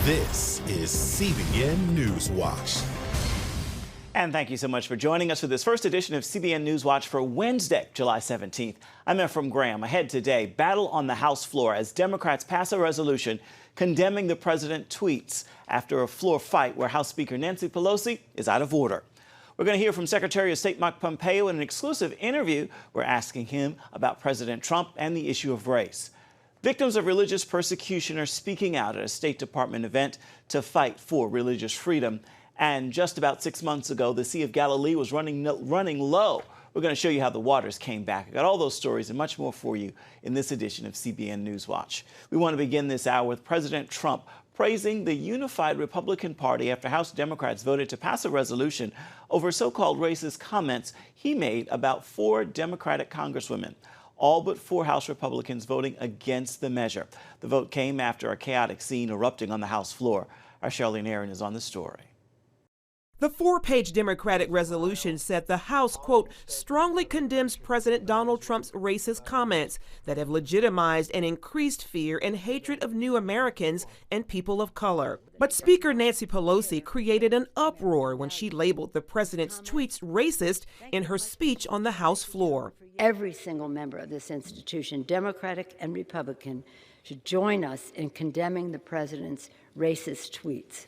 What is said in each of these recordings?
This is CBN NewsWatch. And thank you so much for joining us for this first edition of CBN NewsWatch for Wednesday, July 17th. I'm Ephraim Graham. Ahead today, battle on the House floor as Democrats pass a resolution condemning the president's tweets after a floor fight where House Speaker Nancy Pelosi is out of order. We're going to hear from Secretary of State Mike Pompeo in an exclusive interview. We're asking him about President Trump and the issue of race. Victims of religious persecution are speaking out at a State Department event to fight for religious freedom. And just about 6 months ago, the Sea of Galilee was running low. We're going to show you how the waters came back. I got all those stories and much more for you in this edition of CBN NewsWatch. We want to begin this hour with President Trump praising the unified Republican Party after House Democrats voted to pass a resolution over so-called racist comments he made about 4 Democratic congresswomen. All but 4 House Republicans voting against the measure. The vote came after a chaotic scene erupting on the House floor. Our Charlene Aaron is on the story. The 4-page Democratic resolution said the House, quote, strongly condemns President Donald Trump's racist comments that have legitimized and increased fear and hatred of new Americans and people of color. But Speaker Nancy Pelosi created an uproar when she labeled the president's tweets racist in her speech on the House floor. Every single member of this institution, Democratic and Republican, should join us in condemning the president's racist tweets.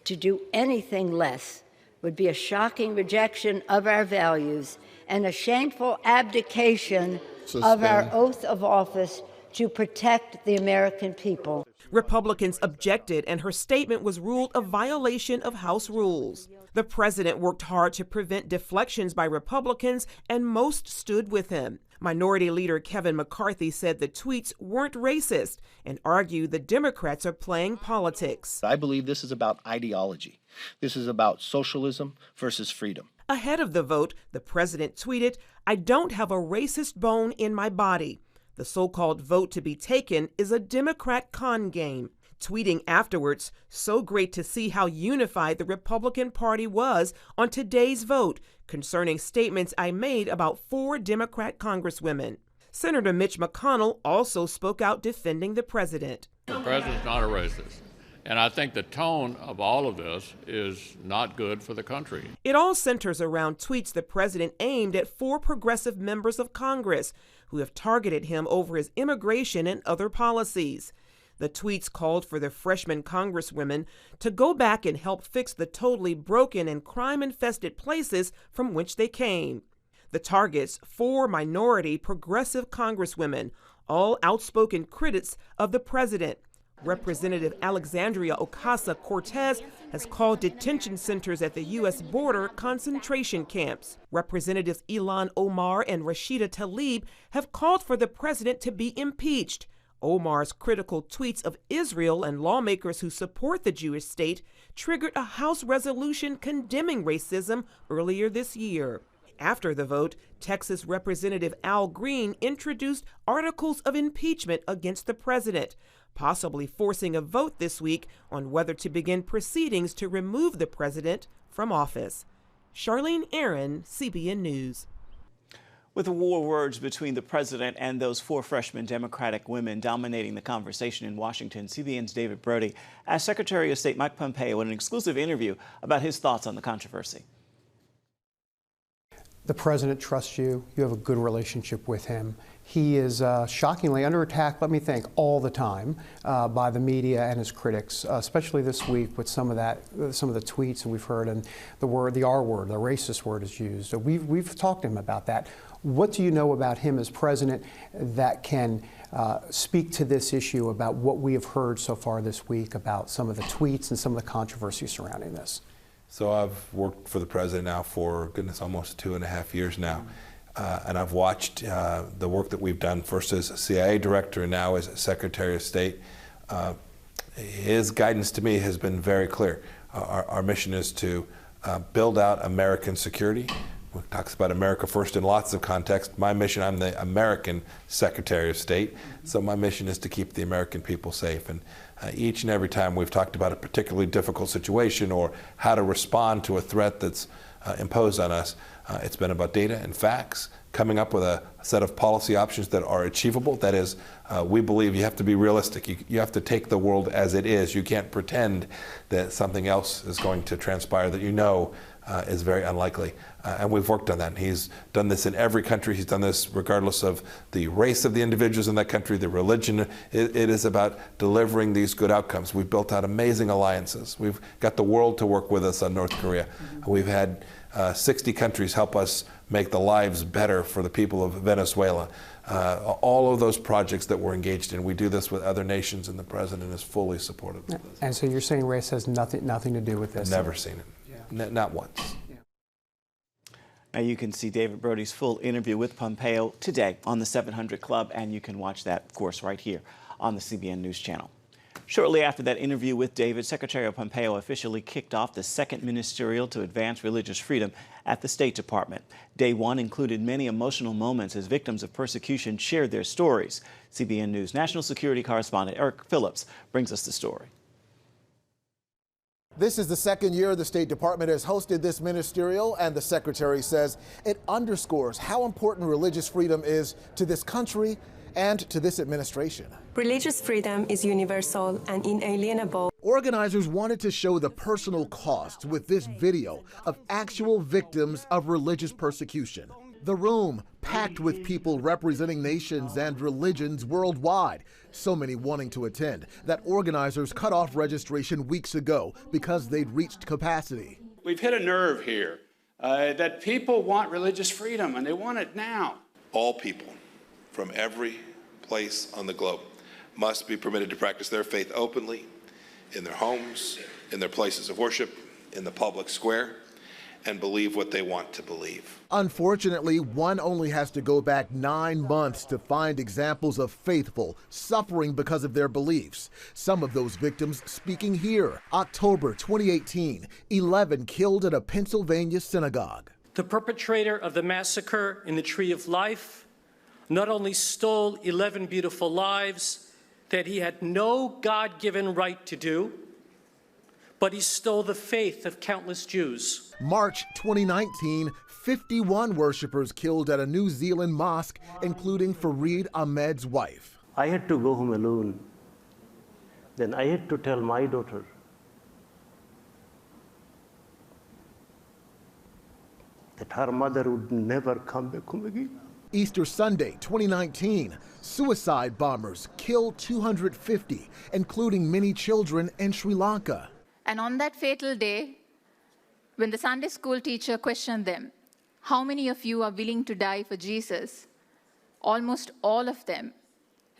To do anything less would be a shocking rejection of our values and a shameful abdication of our oath of office to protect the American people. Republicans objected, and her statement was ruled a violation of House rules. The president worked hard to prevent deflections by Republicans, and most stood with him. Minority Leader Kevin McCarthy said the tweets weren't racist and argued the Democrats are playing politics. I believe this is about ideology. This is about socialism versus freedom. Ahead of the vote, the president tweeted, "I don't have a racist bone in my body. The so-called vote to be taken is a Democrat con game." Tweeting afterwards, "So great to see how unified the Republican Party was on today's vote concerning statements I made about 4 Democrat congresswomen." Senator Mitch McConnell also spoke out defending the president. The president's not a racist. And I think the tone of all of this is not good for the country. It all centers around tweets the president aimed at 4 progressive members of Congress who have targeted him over his immigration and other policies. The tweets called for the freshman congresswomen to go back and help fix the totally broken and crime-infested places from which they came. The targets, 4 minority progressive congresswomen, all outspoken critics of the president. Representative Alexandria Ocasio-Cortez has called detention centers at the U.S. border concentration camps. Representatives Ilhan Omar and Rashida Tlaib have called for the president to be impeached. Omar's critical tweets of Israel and lawmakers who support the Jewish state triggered a House resolution condemning racism earlier this year. After the vote, Texas Representative Al Green introduced articles of impeachment against the president, possibly forcing a vote this week on whether to begin proceedings to remove the president from office. Charlene Aaron, CBN News. With the war words between the president and those 4 freshman Democratic women dominating the conversation in Washington, CBN's David Brody asked Secretary of State Mike Pompeo in an exclusive interview about his thoughts on the controversy. The president trusts you. You have a good relationship with him. He is shockingly under attack, let me think, all the time by the media and his critics, especially this week with some of the tweets that we've heard, and the R word, the racist word is used. So we've talked to him about that. What do you know about him as president that can speak to this issue about what we have heard so far this week about some of the tweets and some of the controversy surrounding this? So I've worked for the president now for, goodness, almost 2.5 years now. And I've watched the work that we've done, first as CIA director and now as Secretary of State. His guidance to me has been very clear. Our mission is to build out American security. He talks about America first in lots of contexts. My mission, I'm the American Secretary of State, so my mission is to keep the American people safe. And each and every time we've talked about a particularly difficult situation or how to respond to a threat that's imposed on us, it's been about data and facts, coming up with a set of policy options that are achievable. That is, we believe you have to be realistic. You have to take the world as it is. You can't pretend that something else is going to transpire that you know is very unlikely. And we've worked on that. And he's done this in every country. He's done this regardless of the race of the individuals in that country, the religion. It is about delivering these good outcomes. We've built out amazing alliances. We've got the world to work with us on North Korea. We've had 60 countries help us make the lives better for the people of Venezuela. All of those projects that we're engaged in, we do this with other nations, and the president is fully supportive of this. And so you're saying race has nothing to do with this? Never seen it. Yeah. Not once. Now you can see David Brody's full interview with Pompeo today on the 700 Club, and you can watch that, of course, right here on the CBN News Channel. Shortly after that interview with David, Secretary Pompeo officially kicked off the second ministerial to advance religious freedom at the State Department. Day one included many emotional moments as victims of persecution shared their stories. CBN News national security correspondent Eric Phillips brings us the story. This is the second year the State Department has hosted this ministerial, and the Secretary says it underscores how important religious freedom is to this country and to this administration. Religious freedom is universal and inalienable. Organizers wanted to show the personal cost with this video of actual victims of religious persecution. The room packed with people representing nations and religions worldwide, so many wanting to attend that organizers cut off registration weeks ago because they'd reached capacity. We've hit a nerve here that people want religious freedom, and they want it now. All people from every place on the globe must be permitted to practice their faith openly in their homes, in their places of worship, in the public square, and believe what they want to believe. Unfortunately, one only has to go back 9 months to find examples of faithful suffering because of their beliefs. Some of those victims speaking here. October 2018, 11 killed at a Pennsylvania synagogue. The perpetrator of the massacre in the Tree of Life not only stole 11 beautiful lives that he had no God-given right to do, but he stole the faith of countless Jews. March 2019, 51 worshippers killed at a New Zealand mosque, including Fareed Ahmed's wife. I had to go home alone. Then I had to tell my daughter that her mother would never come back home again. Easter Sunday, 2019, suicide bombers killed 250, including many children in Sri Lanka. And on that fatal day, when the Sunday school teacher questioned them, how many of you are willing to die for Jesus? Almost all of them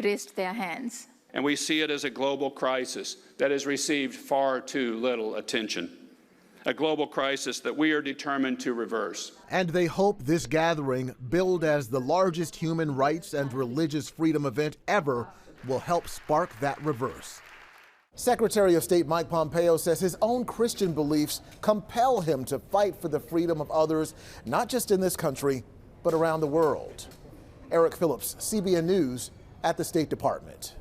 raised their hands. And we see it as a global crisis that has received far too little attention. A global crisis that we are determined to reverse. And they hope this gathering, billed as the largest human rights and religious freedom event ever, will help spark that reverse. Secretary of State Mike Pompeo says his own Christian beliefs compel him to fight for the freedom of others, not just in this country, but around the world. Eric Phillips, CBN News at the State Department.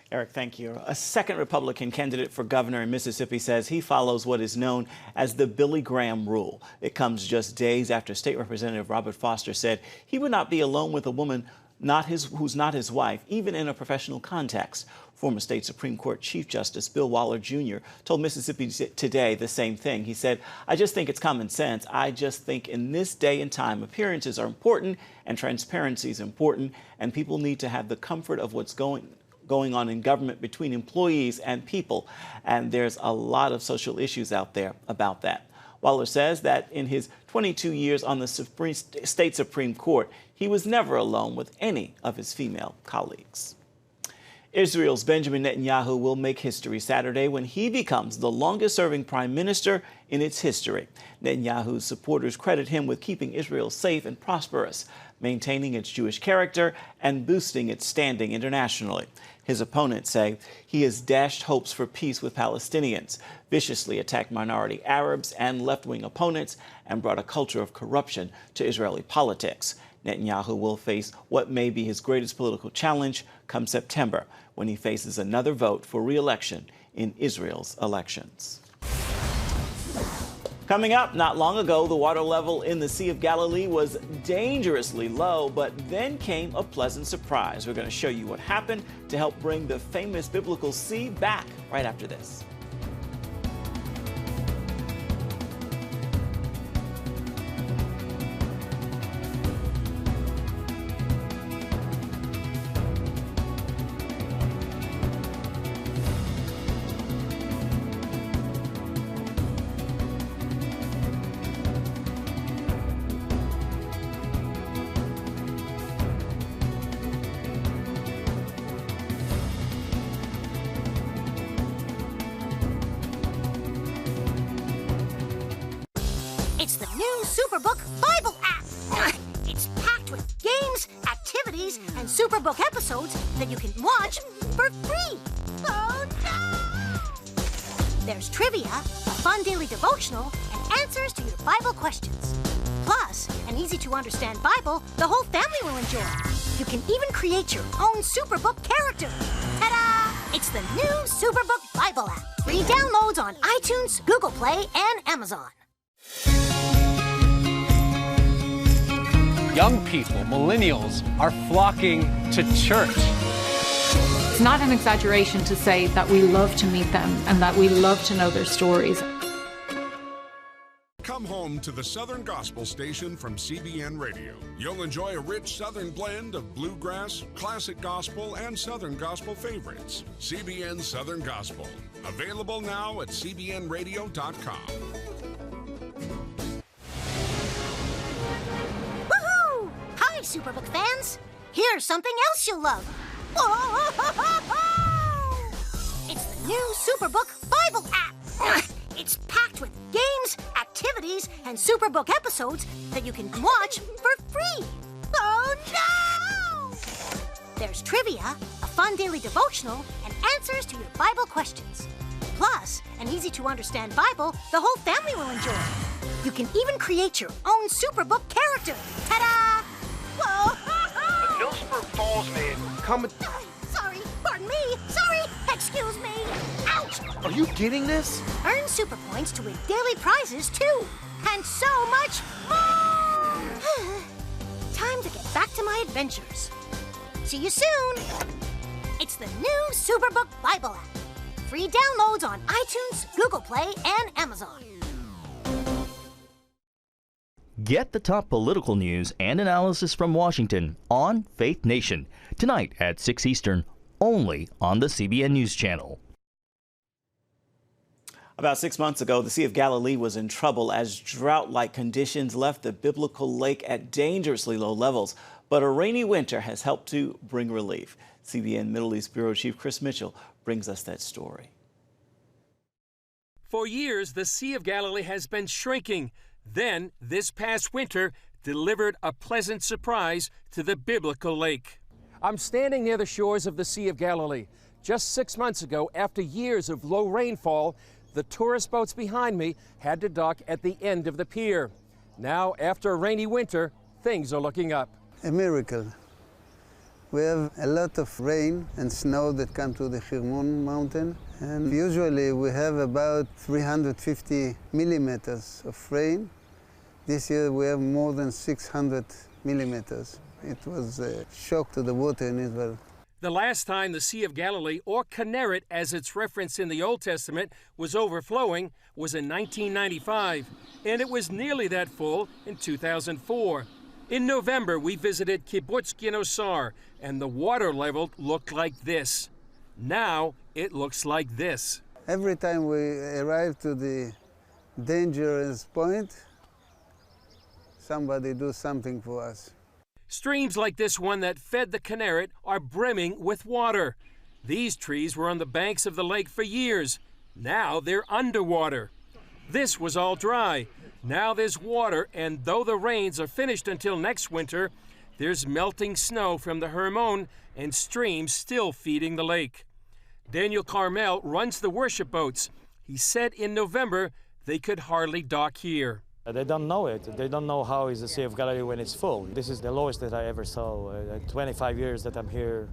Eric, thank you. A second Republican candidate for governor in Mississippi says he follows what is known as the Billy Graham rule. It comes just days after State Representative Robert Foster said he would not be alone with a woman who's not his wife, even in a professional context. Former state Supreme Court Chief Justice Bill Waller Jr. told Mississippi Today the same thing. He said, "I just think it's common sense. I just think in this day and time, appearances are important and transparency is important, and people need to have the comfort of what's going on in government between employees and people. And there's a lot of social issues out there about that." Waller says that in his 22 years on the state Supreme Court, he was never alone with any of his female colleagues. Israel's Benjamin Netanyahu will make history Saturday when he becomes the longest-serving prime minister in its history. Netanyahu's supporters credit him with keeping Israel safe and prosperous, maintaining its Jewish character, and boosting its standing internationally. His opponents say he has dashed hopes for peace with Palestinians, viciously attacked minority Arabs and left-wing opponents, and brought a culture of corruption to Israeli politics. Netanyahu will face what may be his greatest political challenge come September, when he faces another vote for re-election in Israel's elections. Coming up, not long ago, the water level in the Sea of Galilee was dangerously low, but then came a pleasant surprise. We're going to show you what happened to help bring the famous biblical sea back right after this. It's the new Superbook Bible app. It's packed with games, activities, and Superbook episodes that you can watch for free. Oh, no! There's trivia, a fun daily devotional, and answers to your Bible questions. Plus, an easy-to-understand Bible the whole family will enjoy. You can even create your own Superbook character. Ta-da! It's the new Superbook Bible app. Free downloads on iTunes, Google Play, and Amazon. Young people, millennials, are flocking to church. It's not an exaggeration to say that we love to meet them and that we love to know their stories. Come home to the Southern Gospel Station from CBN Radio. You'll enjoy a rich Southern blend of bluegrass, classic gospel, and Southern Gospel favorites. CBN Southern Gospel. Available now at cbnradio.com. Woohoo! Hi, Superbook fans. Here's something else you'll love. Whoa! It's the new Superbook Bible app. It's packed with games, activities, and Superbook episodes that you can watch for free. Oh, no! There's trivia, a fun daily devotional, and answers to your Bible questions. Plus, an easy-to-understand Bible the whole family will enjoy. You can even create your own Superbook character. Ta-da! Whoa! Millsburg Falls man coming. Sorry, pardon me. Sorry, excuse me. Ouch! Are you getting this? Earn super points to win daily prizes, too. And so much more! Time to get back to my adventures. See you soon! It's the new Superbook Bible app. Free downloads on iTunes, Google Play, and Amazon. Get the top political news and analysis from Washington on Faith Nation, tonight at 6 Eastern, only on the CBN News Channel. About 6 months ago, the Sea of Galilee was in trouble as drought-like conditions left the biblical lake at dangerously low levels. But a rainy winter has helped to bring relief. CBN Middle East Bureau Chief Chris Mitchell brings us that story. For years, the Sea of Galilee has been shrinking. Then, this past winter, delivered a pleasant surprise to the biblical lake. I'm standing near the shores of the Sea of Galilee. Just 6 months ago, after years of low rainfall, the tourist boats behind me had to dock at the end of the pier. Now, after a rainy winter, things are looking up. A miracle. We have a lot of rain and snow that come to the Hermon mountain, and usually we have about 350 millimeters of rain. This year we have more than 600 millimeters. It was a shock to the water in Israel. The last time the Sea of Galilee, or Kinneret as it's referenced in the Old Testament, was overflowing was in 1995, and it was nearly that full in 2004. In November, we visited Kibbutz Ginosar, and the water level looked like this. Now, it looks like this. Every time we arrive to the dangerous point, somebody do something for us. Streams like this one that fed the Kinneret are brimming with water. These trees were on the banks of the lake for years. Now they're underwater. This was all dry. Now there's water, and though the rains are finished until next winter, there's melting snow from the Hermon and streams still feeding the lake. Daniel Carmel runs the worship boats. He said in November they could hardly dock here. They don't know it. They don't know how is the Sea of Galilee when it's full. This is the lowest that I ever saw. 25 years that I'm here,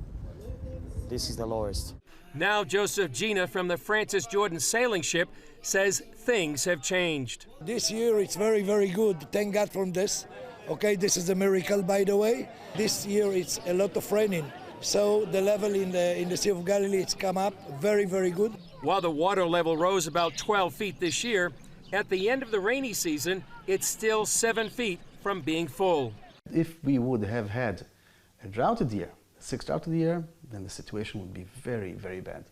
this is the lowest. Now Joseph Gina from the Francis Jordan sailing ship says things have changed. This year it's very, very good. Thank God for this. Okay, this is a miracle, by the way. This year it's a lot of raining. So the level in the Sea of Galilee, it's come up very, very good. While the water level rose about 12 feet this year, at the end of the rainy season, it's still 7 feet from being full. If we would have had a droughted year, a 6th droughted year, then the situation would be very, very bad.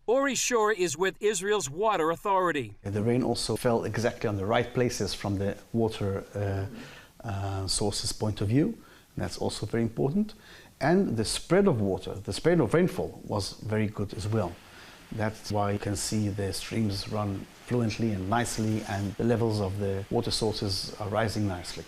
Ori Shore is with Israel's Water Authority. The rain also fell exactly on the right places from the water sources point of view. That's also very important. And the spread of water, the spread of rainfall was very good as well. That's why you can see the streams run fluently and nicely, and the levels of the water sources are rising nicely.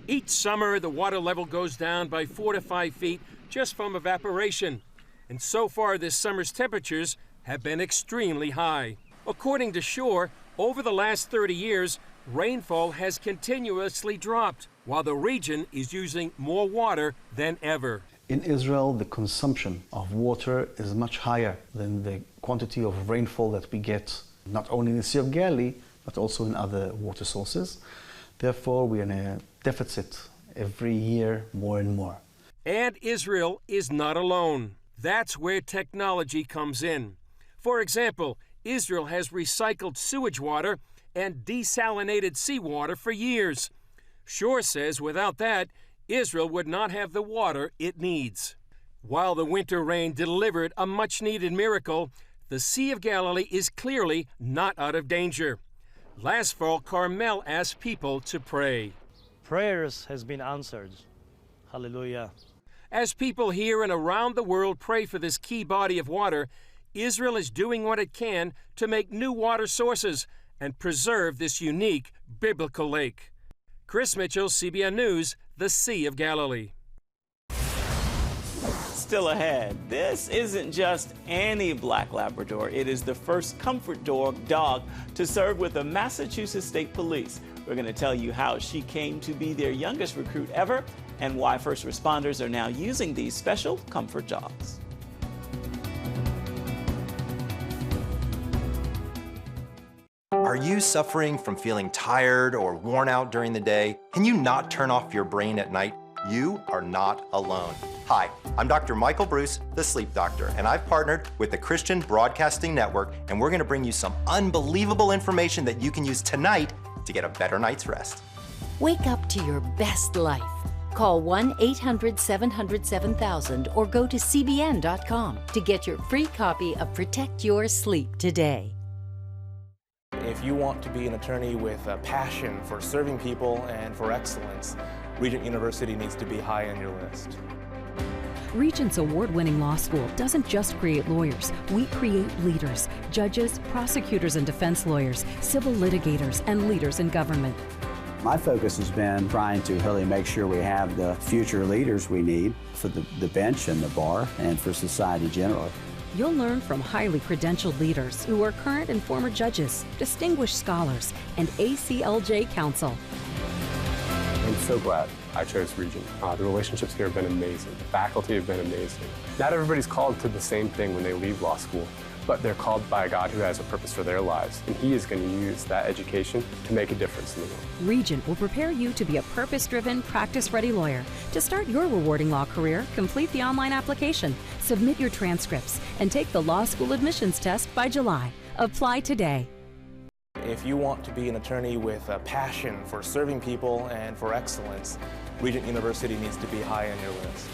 Each summer, the water level goes down by 4 to 5 feet just from evaporation. And so far, this summer's temperatures have been extremely high. According to Shore, over the last 30 years, rainfall has continuously dropped, while the region is using more water than ever. In Israel, the consumption of water is much higher than the quantity of rainfall that we get not only in the Sea of Galilee, but also in other water sources. Therefore, we are in a deficit every year more and more. And Israel is not alone. That's where technology comes in. For example, Israel has recycled sewage water and desalinated seawater for years. Shore says without that, Israel would not have the water it needs. While the winter rain delivered a much-needed miracle, the Sea of Galilee is clearly not out of danger. Last fall, Carmel asked people to pray. Prayers has been answered. Hallelujah. As people here and around the world pray for this key body of water, Israel is doing what it can to make new water sources and preserve this unique biblical lake. Chris Mitchell, CBN News, the Sea of Galilee. Still ahead, this isn't just any black Labrador. It is the first comfort dog to serve with the Massachusetts State Police. We're going to tell you how she came to be their youngest recruit ever and why first responders are now using these special comfort dogs. Are you suffering from feeling tired or worn out during the day? Can you not turn off your brain at night? You are not alone. Hi, I'm Dr. Michael Bruce, the sleep doctor, and I've partnered with the Christian Broadcasting Network, and we're gonna bring you some unbelievable information that you can use tonight to get a better night's rest. Wake up to your best life. Call 1-800-700-7000 or go to cbn.com to get your free copy of Protect Your Sleep today. If you want to be an attorney with a passion for serving people and for excellence, Regent University needs to be high on your list. Regent's award-winning law school doesn't just create lawyers. We create leaders, judges, prosecutors and defense lawyers, civil litigators, and leaders in government. My focus has been trying to really make sure we have the future leaders we need for the bench and the bar and for society generally. You'll learn from highly credentialed leaders who are current and former judges, distinguished scholars, and ACLJ counsel. I'm so glad I chose Regent. The relationships here have been amazing. The faculty have been amazing. Not everybody's called to the same thing when they leave law school, but they're called by a God who has a purpose for their lives, and He is going to use that education to make a difference in the world. Regent will prepare you to be a purpose-driven, practice-ready lawyer. To start your rewarding law career, complete the online application, submit your transcripts, and take the law school admissions test by July. Apply today. If you want to be an attorney with a passion for serving people and for excellence, Regent University needs to be high on your list.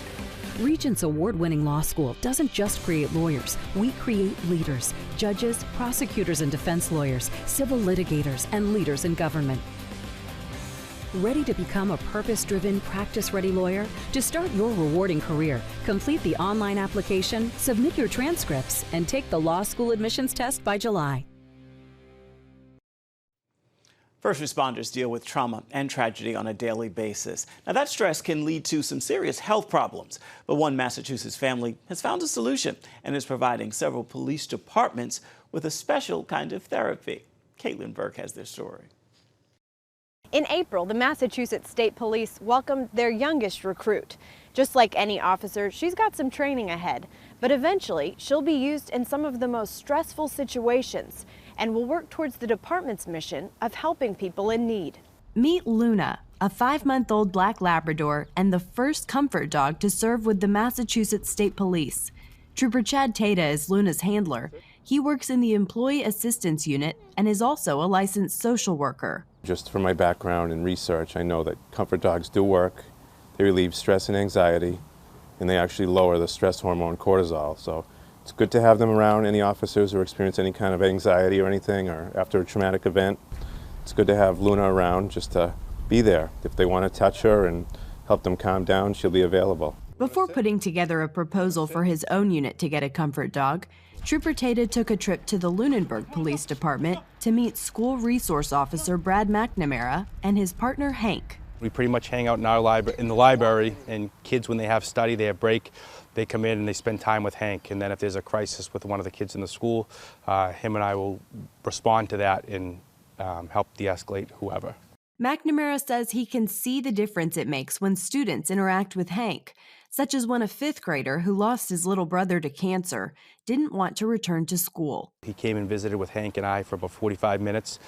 Regent's award-winning law school doesn't just create lawyers. We create leaders, judges, prosecutors and defense lawyers, civil litigators, and leaders in government. Ready to become a purpose-driven, practice-ready lawyer? To start your rewarding career, complete the online application, submit your transcripts, and take the law school admissions test by July. First responders deal with trauma and tragedy on a daily basis. Now, that stress can lead to some serious health problems, but one Massachusetts family has found a solution and is providing several police departments with a special kind of therapy. Caitlin Burke has this story. In April, the Massachusetts State Police welcomed their youngest recruit. Just like any officer, she's got some training ahead. But eventually, she'll be used in some of the most stressful situations and will work towards the department's mission of helping people in need. Meet Luna, a 5-month-old black Labrador and the first comfort dog to serve with the Massachusetts State Police. Trooper Chad Tata is Luna's handler. He works in the Employee Assistance Unit and is also a licensed social worker. Just from my background and research, I know that comfort dogs do work. They relieve stress and anxiety, and they actually lower the stress hormone cortisol. So it's good to have them around any officers who experience any kind of anxiety or anything, or after a traumatic event. It's good to have Luna around just to be there. If they want to touch her and help them calm down, she'll be available. Before putting together a proposal for his own unit to get a comfort dog, Trooper Tata took a trip to the Lunenburg Police Department to meet School Resource Officer Brad McNamara and his partner Hank. We pretty much hang out in the library, and kids, when they have study, they have break, they come in and they spend time with Hank. And then if there's a crisis with one of the kids in the school, him and I will respond to that and help de-escalate whoever. McNamara says he can see the difference it makes when students interact with Hank, such as when a 5th grader who lost his little brother to cancer didn't want to return to school. He came and visited with Hank and I for about 45 minutes,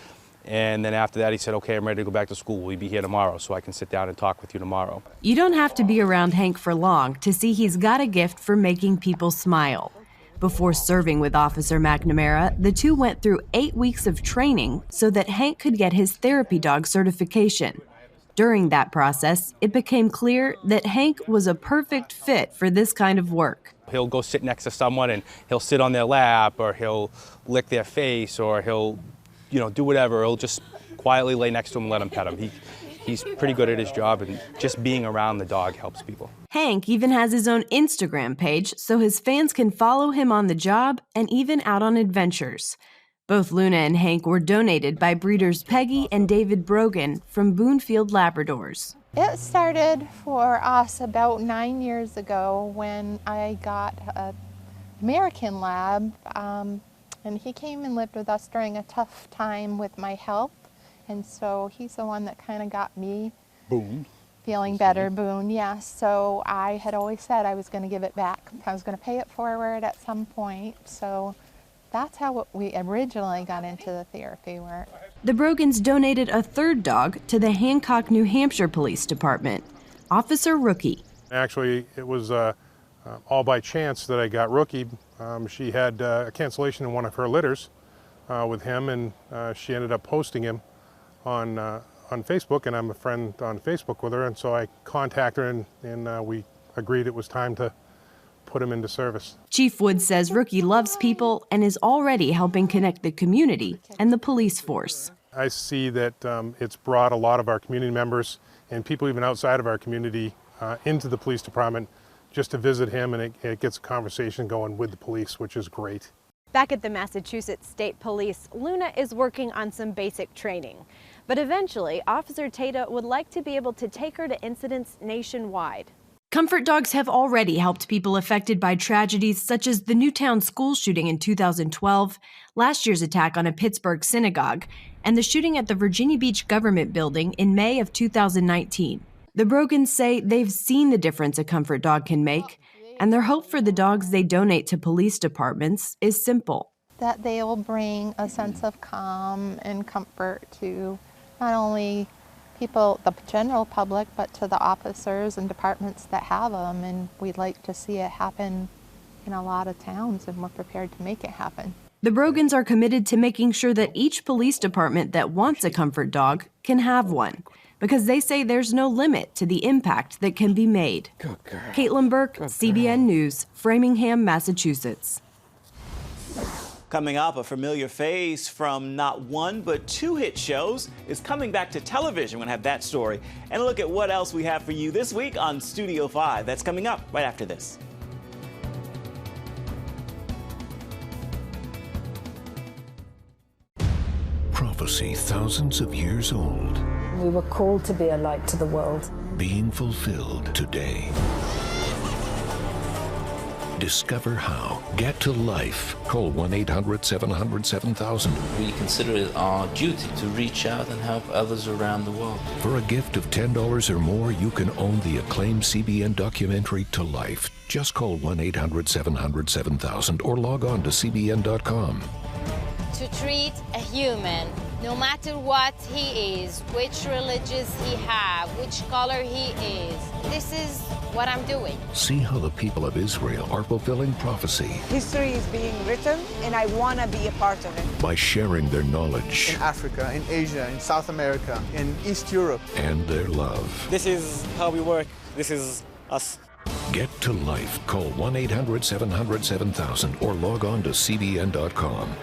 and then after that he said, okay, I'm ready to go back to school. Will you be here tomorrow so I can sit down and talk with you tomorrow? You don't have to be around Hank for long to see he's got a gift for making people smile. Before serving with Officer McNamara, the two went through 8 weeks of training so that Hank could get his therapy dog certification. During that process, it became clear that Hank was a perfect fit for this kind of work. He'll go sit next to someone and he'll sit on their lap, or he'll lick their face, or he'll, do whatever. He'll just quietly lay next to him and let him pet him. He's pretty good at his job, and just being around the dog helps people. Hank even has his own Instagram page so his fans can follow him on the job and even out on adventures. Both Luna and Hank were donated by breeders Peggy and David Brogan from Boonfield Labradors. It started for us about 9 years ago when I got an American Lab, and he came and lived with us during a tough time with my health. And so he's the one that kind of got me feeling better. Boone, yes. So I had always said I was going to give it back. I was going to pay it forward at some point. So that's how we originally got into the therapy work. The Brogans donated a 3rd dog to the Hancock, New Hampshire Police Department, Officer Rookie. Actually, it was all by chance that I got Rookie. She had a cancellation in one of her litters with him, and she ended up posting him on Facebook, and I'm a friend on Facebook with her, and so I contacted her, and we agreed it was time to put him into service. Chief Wood says Rookie loves people and is already helping connect the community and the police force. I see that it's brought a lot of our community members and people even outside of our community into the police department just to visit him, and it gets a conversation going with the police, which is great. Back at the Massachusetts State Police, Luna is working on some basic training. But eventually, Officer Tata would like to be able to take her to incidents nationwide. Comfort dogs have already helped people affected by tragedies such as the Newtown school shooting in 2012, last year's attack on a Pittsburgh synagogue, and the shooting at the Virginia Beach government building in May of 2019. The Brogans say they've seen the difference a comfort dog can make, and their hope for the dogs they donate to police departments is simple. That they'll bring a sense of calm and comfort to not only people, the general public, but to the officers and departments that have them. And we'd like to see it happen in a lot of towns, and we're prepared to make it happen. The Brogans are committed to making sure that each police department that wants a comfort dog can have one, because they say there's no limit to the impact that can be made. Caitlin Burke, CBN News, Framingham, Massachusetts. Coming up, a familiar face from not one but 2 hit shows is coming back to television. We're going to have that story and a look at what else we have for you this week on Studio 5. That's coming up right after this. Prophecy thousands of years old. We were called to be a light to the world. Being fulfilled today. Discover how. Get to life. Call 1-800-700-7000. We consider it our duty to reach out and help others around the world. For a gift of $10 or more, you can own the acclaimed CBN documentary To Life. Just call 1-800-700-7000 or log on to CBN.com. To treat a human, no matter what he is, which religious he have, which color he is. This is what I'm doing. See how the people of Israel are fulfilling prophecy History is being written, and I want to be a part of it. by sharing their knowledge In Africa, in Asia, in South America, in East Europe. and their love. This is how we work. This is us. Get to life. Call 1-800-700-7000 or log on to CBN.com.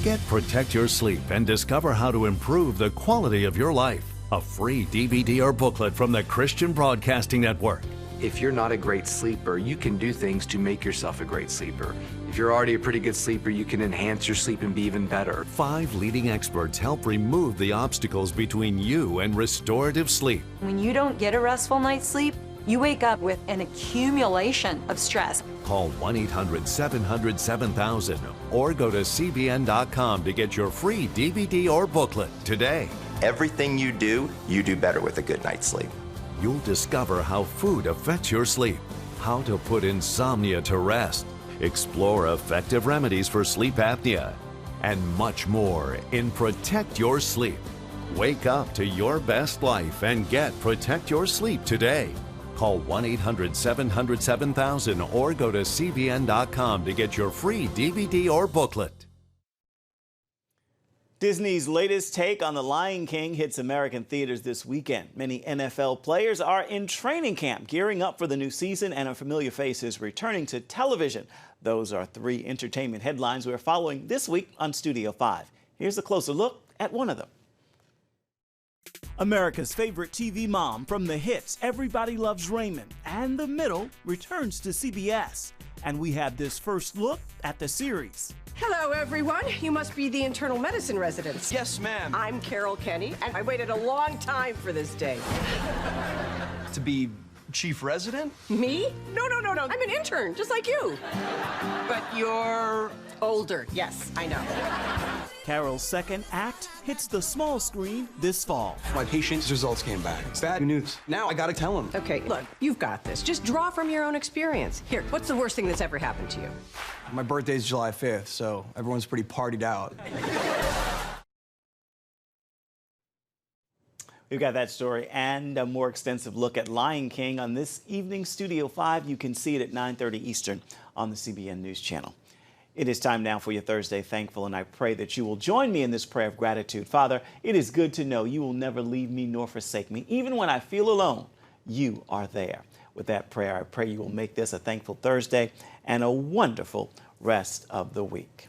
Get Protect Your Sleep and discover how to improve the quality of your life. A free DVD or booklet from the Christian Broadcasting Network. If you're not a great sleeper, you can do things to make yourself a great sleeper. If you're already a pretty good sleeper, you can enhance your sleep and be even better. 5 leading experts help remove the obstacles between you and restorative sleep. When you don't get a restful night's sleep, you wake up with an accumulation of stress. Call 1-800-700-7000 or go to CBN.com to get your free DVD or booklet today. Everything you do better with a good night's sleep. You'll discover how food affects your sleep, how to put insomnia to rest, explore effective remedies for sleep apnea, and much more in Protect Your Sleep. Wake up to your best life and get Protect Your Sleep today. Call 1-800-700-7000 or go to CBN.com to get your free DVD or booklet. Disney's latest take on The Lion King hits American theaters this weekend. Many NFL players are in training camp, gearing up for the new season, and a familiar face is returning to television. Those are 3 entertainment headlines we're following this week on Studio 5. Here's a closer look at one of them. America's favorite TV mom from the hits Everybody Loves Raymond and The Middle returns to CBS. And we have this first look at the series. Hello, everyone. You must be the internal medicine residents. Yes, ma'am. I'm Carol Kenny, and I waited a long time for this day. To be chief resident? Me? No. I'm an intern, just like you. But you're... older. Yes, I know. Carol's second act hits the small screen this fall. My patient's results came back. Bad news. Now I gotta tell him. Okay, look, you've got this. Just draw from your own experience. Here, what's the worst thing that's ever happened to you? My birthday's July 5th, so everyone's pretty partied out. We've got that story and a more extensive look at Lion King on this evening's Studio 5. You can see it at 9:30 Eastern on the CBN News Channel. It is time now for your Thursday Thankful, and I pray that you will join me in this prayer of gratitude. Father, it is good to know you will never leave me nor forsake me. Even when I feel alone, you are there. With that prayer, I pray you will make this a thankful Thursday and a wonderful rest of the week.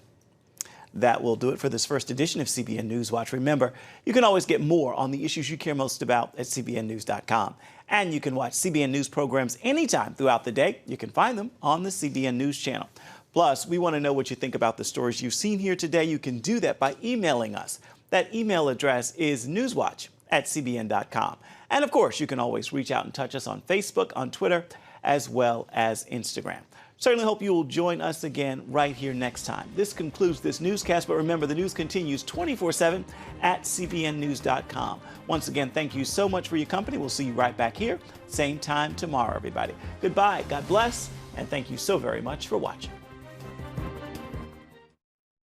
That will do it for this first edition of CBN NewsWatch. Remember, you can always get more on the issues you care most about at cbnnews.com. And you can watch CBN News programs anytime throughout the day. You can find them on the CBN News channel. Plus, we want to know what you think about the stories you've seen here today. You can do that by emailing us. That email address is newswatch@cbn.com. And of course, you can always reach out and touch us on Facebook, on Twitter, as well as Instagram. Certainly hope you will join us again right here next time. This concludes this newscast, but remember, the news continues 24/7 at cbnnews.com. Once again, thank you so much for your company. We'll see you right back here, same time tomorrow, everybody. Goodbye, God bless, and thank you so very much for watching.